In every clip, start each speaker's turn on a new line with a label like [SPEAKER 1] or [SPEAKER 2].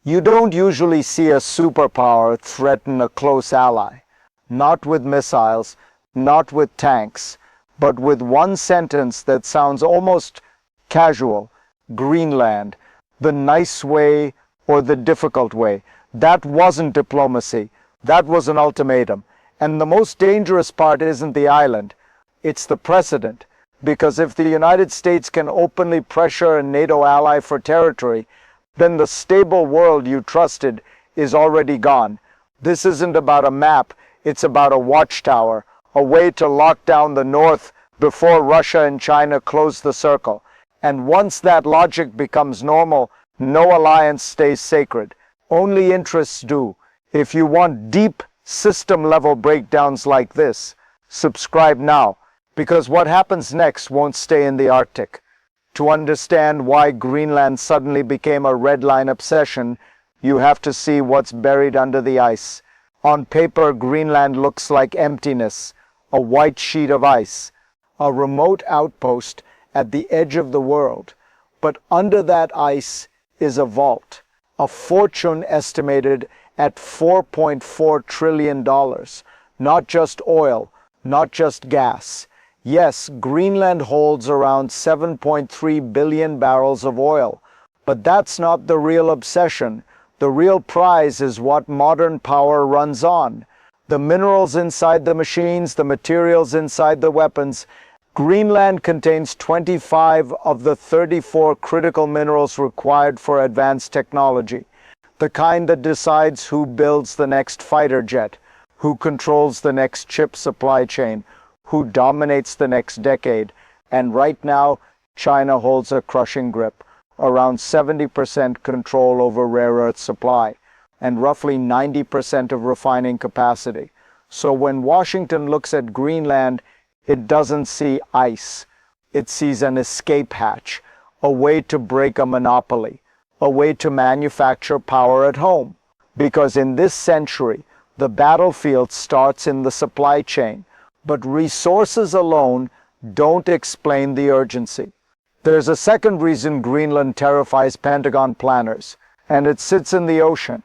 [SPEAKER 1] You don't usually see a superpower threaten a close ally. Not with missiles, not with tanks, but with one sentence that sounds almost casual. Greenland, the nice way or the difficult way. That wasn't diplomacy. That was an ultimatum. And the most dangerous part isn't the island. It's the precedent. Because if the United States can openly pressure a NATO ally for territory, then the stable world you trusted is already gone. This isn't about a map, it's about a watchtower, a way to lock down the North before Russia and China close the circle. And once that logic becomes normal, no alliance stays sacred. Only interests do. If you want deep system-level breakdowns like this, subscribe now, because what happens next won't stay in the Arctic. To understand why Greenland suddenly became a red line obsession, you have to see what's buried under the ice. On paper, Greenland looks like emptiness, a white sheet of ice, a remote outpost at the edge of the world. But under that ice is a vault, a fortune estimated at $4.4 trillion. Not just oil, not just gas. Yes, Greenland holds around 7.3 billion barrels of oil, but that's not the real obsession. The real prize is what modern power runs on. The minerals inside the machines, the materials inside the weapons. Greenland contains 25 of the 34 critical minerals required for advanced technology. The kind that decides who builds the next fighter jet, who controls the next chip supply chain, who dominates the next decade. And right now, China holds a crushing grip, around 70% control over rare earth supply, and roughly 90% of refining capacity. So when Washington looks at Greenland, it doesn't see ice. It sees an escape hatch, a way to break a monopoly, a way to manufacture power at home. Because in this century, the battlefield starts in the supply chain. But resources alone don't explain the urgency. There's a second reason Greenland terrifies Pentagon planners, and it sits in the ocean.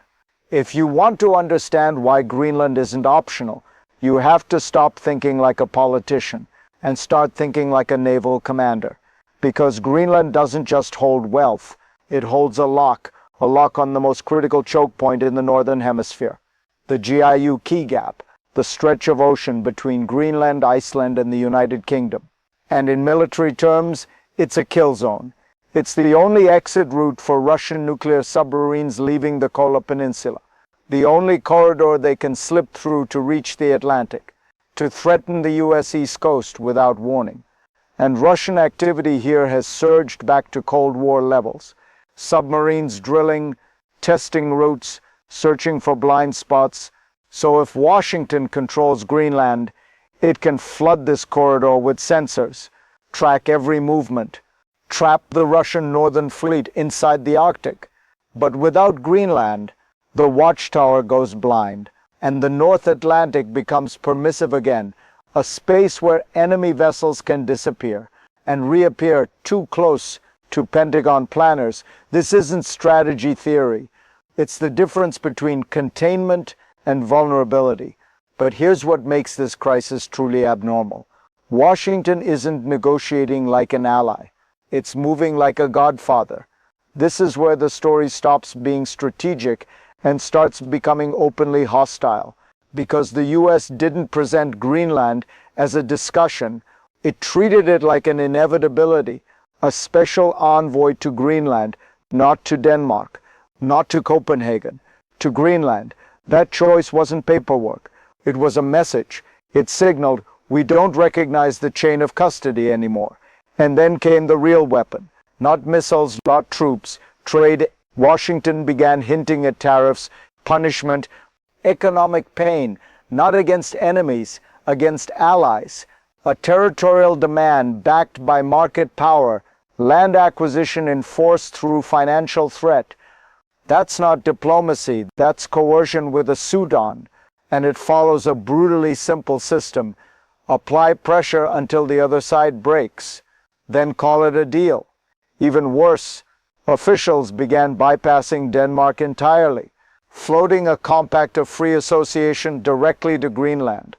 [SPEAKER 1] If you want to understand why Greenland isn't optional, you have to stop thinking like a politician and start thinking like a naval commander. Because Greenland doesn't just hold wealth, it holds a lock on the most critical choke point in the Northern Hemisphere, the GIU Key Gap, the stretch of ocean between Greenland, Iceland, and the United Kingdom. And in military terms, it's a kill zone. It's the only exit route for Russian nuclear submarines leaving the Kola Peninsula, the only corridor they can slip through to reach the Atlantic, to threaten the US East Coast without warning. And Russian activity here has surged back to Cold War levels. Submarines drilling, testing routes, searching for blind spots. So if Washington controls Greenland, it can flood this corridor with sensors, track every movement, trap the Russian Northern Fleet inside the Arctic. But without Greenland, the watchtower goes blind, and the North Atlantic becomes permissive again, a space where enemy vessels can disappear and reappear too close to Pentagon planners. This isn't strategy theory. It's the difference between containment and vulnerability. But here's what makes this crisis truly abnormal. Washington isn't negotiating like an ally. It's moving like a godfather. This is where the story stops being strategic and starts becoming openly hostile. Because the US didn't present Greenland as a discussion, it treated it like an inevitability, a special envoy to Greenland, not to Denmark, not to Copenhagen, to Greenland. That choice wasn't paperwork. It was a message. It signaled, we don't recognize the chain of custody anymore. And then came the real weapon. Not missiles, not troops, trade. Washington began hinting at tariffs, punishment, economic pain, not against enemies, against allies. A territorial demand backed by market power, land acquisition enforced through financial threat. That's not diplomacy, that's coercion with a suit on, and it follows a brutally simple system. Apply pressure until the other side breaks, then call it a deal. Even worse, Officials began bypassing Denmark entirely, floating a compact of free association directly to Greenland,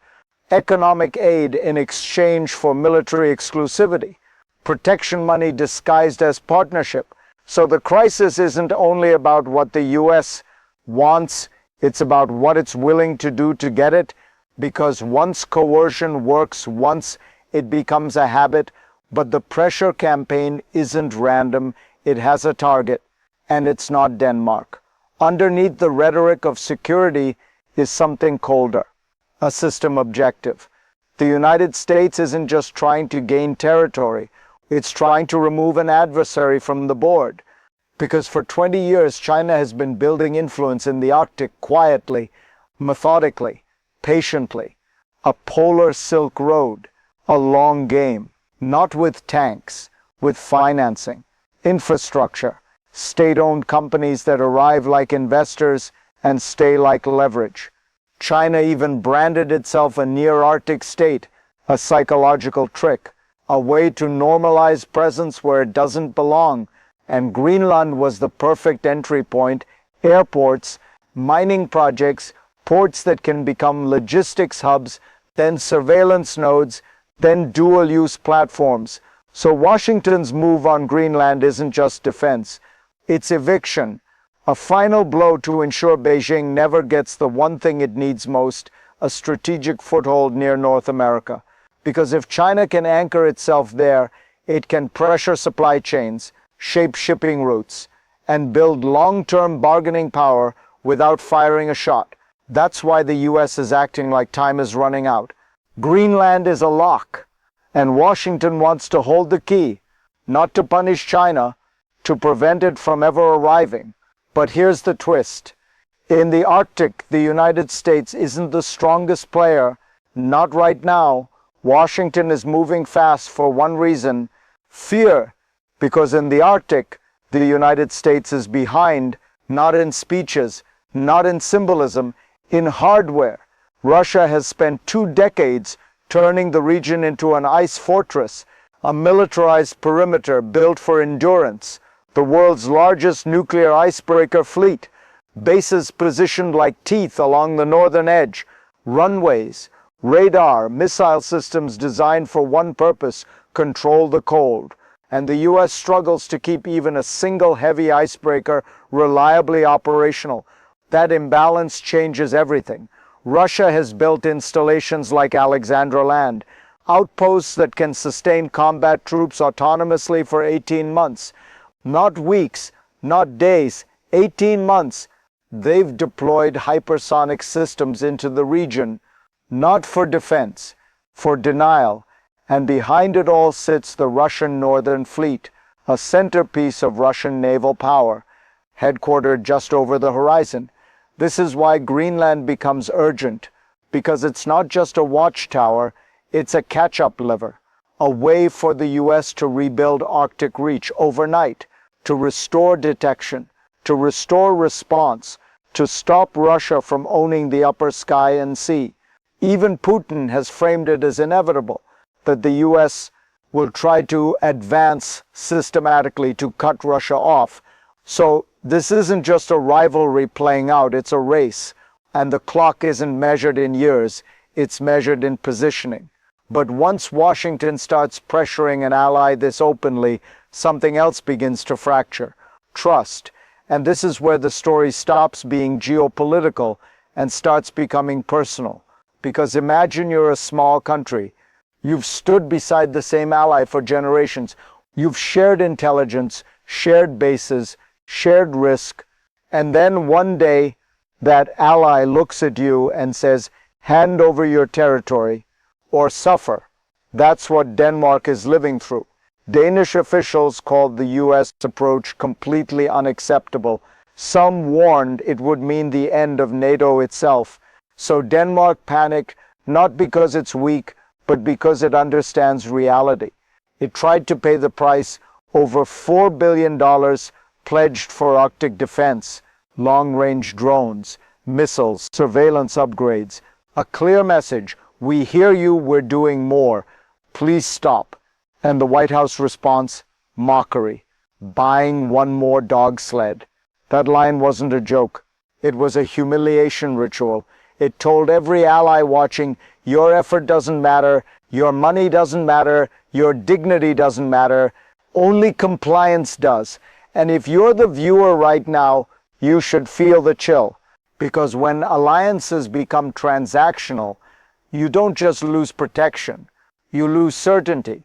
[SPEAKER 1] economic aid in exchange for military exclusivity, protection money disguised as partnership. So the crisis isn't only about what the US wants, it's about what it's willing to do to get it, because once coercion works, once it becomes a habit. But the pressure campaign isn't random, it has a target, and it's not Denmark. Underneath the rhetoric of security is something colder, a system objective. The United States isn't just trying to gain territory, it's trying to remove an adversary from the board. Because for 20 years, China has been building influence in the Arctic quietly, methodically, patiently. A polar Silk Road, a long game. Not with tanks, with financing, infrastructure, state-owned companies that arrive like investors and stay like leverage. China even branded itself a near-Arctic state, a psychological trick, a way to normalize presence where it doesn't belong. And Greenland was the perfect entry point. Airports, mining projects, ports that can become logistics hubs, then surveillance nodes, then dual-use platforms. So Washington's move on Greenland isn't just defense, it's eviction, a final blow to ensure Beijing never gets the one thing it needs most, a strategic foothold near North America. Because if China can anchor itself there, it can pressure supply chains, shape shipping routes, and build long-term bargaining power without firing a shot. That's why the US is acting like time is running out. Greenland is a lock, and Washington wants to hold the key, not to punish China, to prevent it from ever arriving. But here's the twist. In the Arctic, the United States isn't the strongest player, not right now. Washington is moving fast for one reason, fear, because in the Arctic, the United States is behind, not in speeches, not in symbolism, in hardware. Russia has spent 2 decades turning the region into an ice fortress, a militarized perimeter built for endurance, the world's largest nuclear icebreaker fleet, bases positioned like teeth along the northern edge, runways, radar, missile systems designed for one purpose, control the cold. And the US struggles to keep even a single heavy icebreaker reliably operational. That imbalance changes everything. Russia has built installations like Alexandra Land, outposts that can sustain combat troops autonomously for 18 months. Not weeks, not days, 18 months. They've deployed hypersonic systems into the region, not for defense, for denial. And behind it all sits the Russian Northern Fleet, a centerpiece of Russian naval power, headquartered just over the horizon. This is why Greenland becomes urgent, because it's not just a watchtower, it's a catch-up lever, a way for the US to rebuild Arctic reach overnight, to restore detection, to restore response, to stop Russia from owning the upper sky and sea. Even Putin has framed it as inevitable that the US will try to advance systematically to cut Russia off. So this isn't just a rivalry playing out, it's a race. And the clock isn't measured in years, it's measured in positioning. But once Washington starts pressuring an ally this openly, something else begins to fracture. Trust. And this is where the story stops being geopolitical and starts becoming personal. Because imagine you're a small country. You've stood beside the same ally for generations. You've shared intelligence, shared bases, shared risk, and then one day that ally looks at you and says, hand over your territory or suffer. That's what Denmark is living through. Danish officials called the US approach completely unacceptable. Some warned it would mean the end of NATO itself. So Denmark panicked, not because it's weak, but because it understands reality. It tried to pay the price, over $4 billion pledged for Arctic defense, long-range drones, missiles, surveillance upgrades. A clear message, we hear you, we're doing more. Please stop. And the White House response, mockery. buying one more dog sled. That line wasn't a joke. It was a humiliation ritual. It told every ally watching, your effort doesn't matter, your money doesn't matter, your dignity doesn't matter, only compliance does. And if you're the viewer right now, you should feel the chill. Because when alliances become transactional, you don't just lose protection, you lose certainty.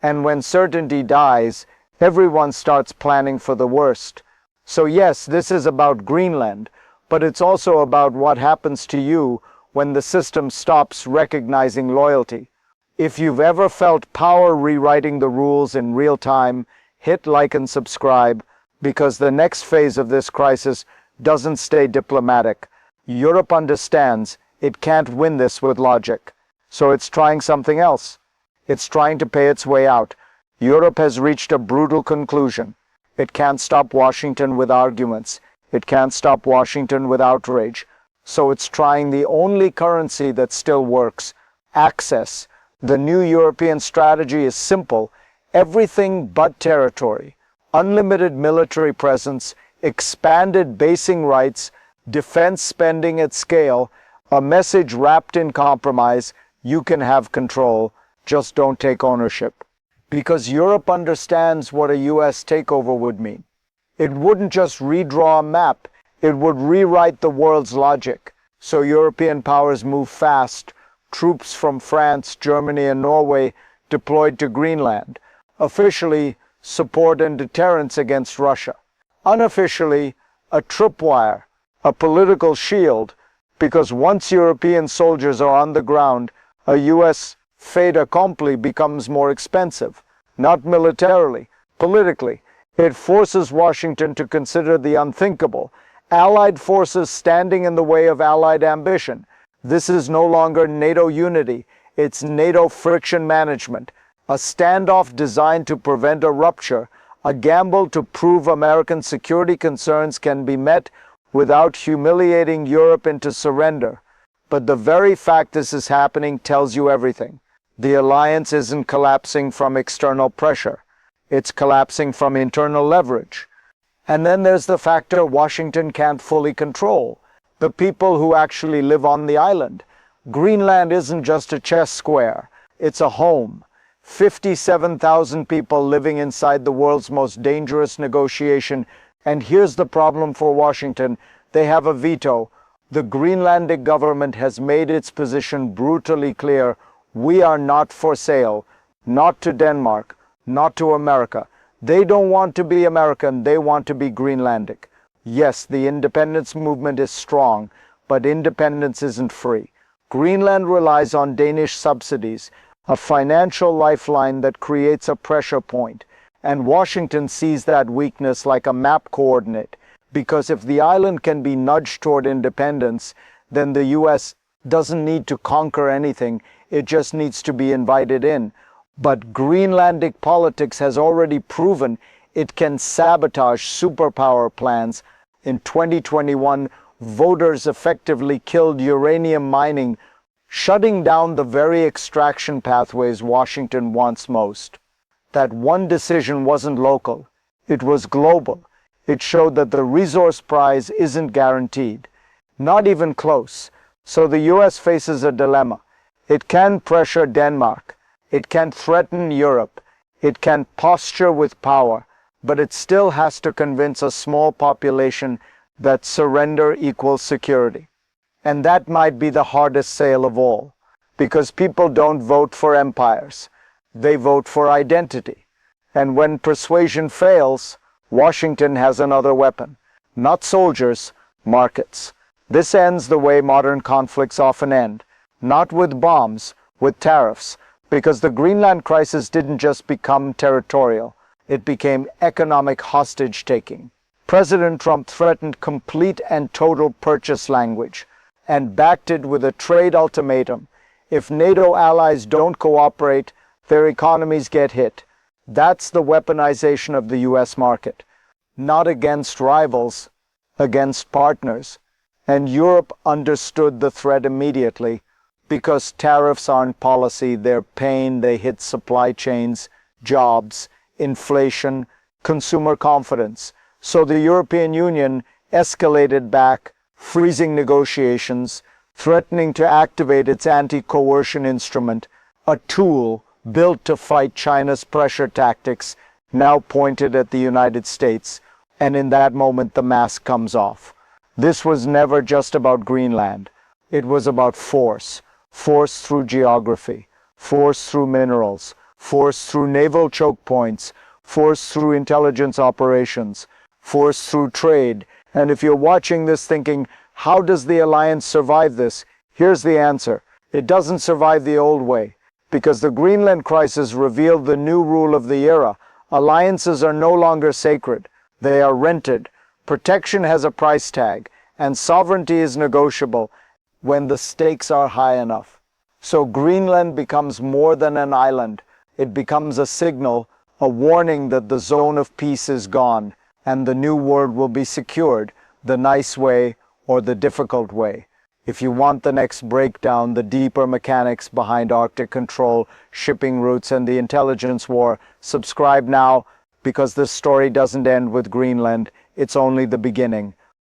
[SPEAKER 1] And when certainty dies, everyone starts planning for the worst. So yes, this is about Greenland, but it's also about what happens to you when the system stops recognizing loyalty. If you've ever felt power rewriting the rules in real time, hit like and subscribe, because the next phase of this crisis doesn't stay diplomatic. Europe understands it can't win this with logic, so it's trying something else. It's trying to pay its way out. Europe has reached a brutal conclusion. It can't stop Washington with arguments. It can't stop Washington with outrage. So it's trying the only currency that still works: access. The new European strategy is simple: everything but territory. Unlimited military presence, expanded basing rights, defense spending at scale, a message wrapped in compromise: you can have control, just don't take ownership. Because Europe understands what a US takeover would mean. It wouldn't just redraw a map, it would rewrite the world's logic. So European powers move fast. Troops from France, Germany, and Norway deployed to Greenland. Officially, support and deterrence against Russia. Unofficially, a tripwire, a political shield, because once European soldiers are on the ground, a US fait accompli becomes more expensive. Not militarily, politically. It forces Washington to consider the unthinkable. Allied forces standing in the way of Allied ambition. This is no longer NATO unity, it's NATO friction management. A standoff designed to prevent a rupture, a gamble to prove American security concerns can be met without humiliating Europe into surrender. But the very fact this is happening tells you everything. The alliance isn't collapsing from external pressure. It's collapsing from internal leverage. And then there's the factor Washington can't fully control: the people who actually live on the island. Greenland isn't just a chess square, it's a home. 57,000 people living inside the world's most dangerous negotiation. And here's the problem for Washington: they have a veto. The Greenlandic government has made its position brutally clear: we are not for sale, not to Denmark, not to America. They don't want to be American, they want to be Greenlandic. Yes, the independence movement is strong, but independence isn't free. Greenland relies on Danish subsidies, a financial lifeline that creates a pressure point. And Washington sees that weakness like a map coordinate, because if the island can be nudged toward independence, then the US doesn't need to conquer anything, it just needs to be invited in. But Greenlandic politics has already proven it can sabotage superpower plans. In 2021, voters effectively killed uranium mining, shutting down the very extraction pathways Washington wants most. That one decision wasn't local, it was global. It showed that the resource prize isn't guaranteed, not even close. So the US faces a dilemma. It can pressure Denmark, it can threaten Europe, it can posture with power, but it still has to convince a small population that surrender equals security. And that might be the hardest sale of all, because people don't vote for empires, they vote for identity. And when persuasion fails, Washington has another weapon: not soldiers, markets. This ends the way modern conflicts often end, not with bombs, with tariffs, because the Greenland crisis didn't just become territorial, it became economic hostage-taking. President Trump threatened complete and total purchase language, and backed it with a trade ultimatum. If NATO allies don't cooperate, their economies get hit. That's the weaponization of the US market. Not against rivals, against partners. And Europe understood the threat immediately, because tariffs aren't policy, they're pain, they hit supply chains, jobs, inflation, consumer confidence. So the European Union escalated back, freezing negotiations, threatening to activate its anti-coercion instrument, a tool built to fight China's pressure tactics, now pointed at the United States, and in that moment the mask comes off. This was never just about Greenland. It was about force. Force through geography, force through minerals, force through naval choke points, force through intelligence operations, force through trade. And if you're watching this thinking, how does the alliance survive this? Here's the answer. It doesn't survive the old way, because the Greenland crisis revealed the new rule of the era. Alliances are no longer sacred. They are rented. Protection has a price tag, and sovereignty is negotiable when the stakes are high enough. So Greenland becomes more than an island. It becomes a signal, a warning that the zone of peace is gone, and the new world will be secured, the nice way or the difficult way. If you want the next breakdown, the deeper mechanics behind Arctic control, shipping routes, and the intelligence war, subscribe now, because this story doesn't end with Greenland. It's only the beginning.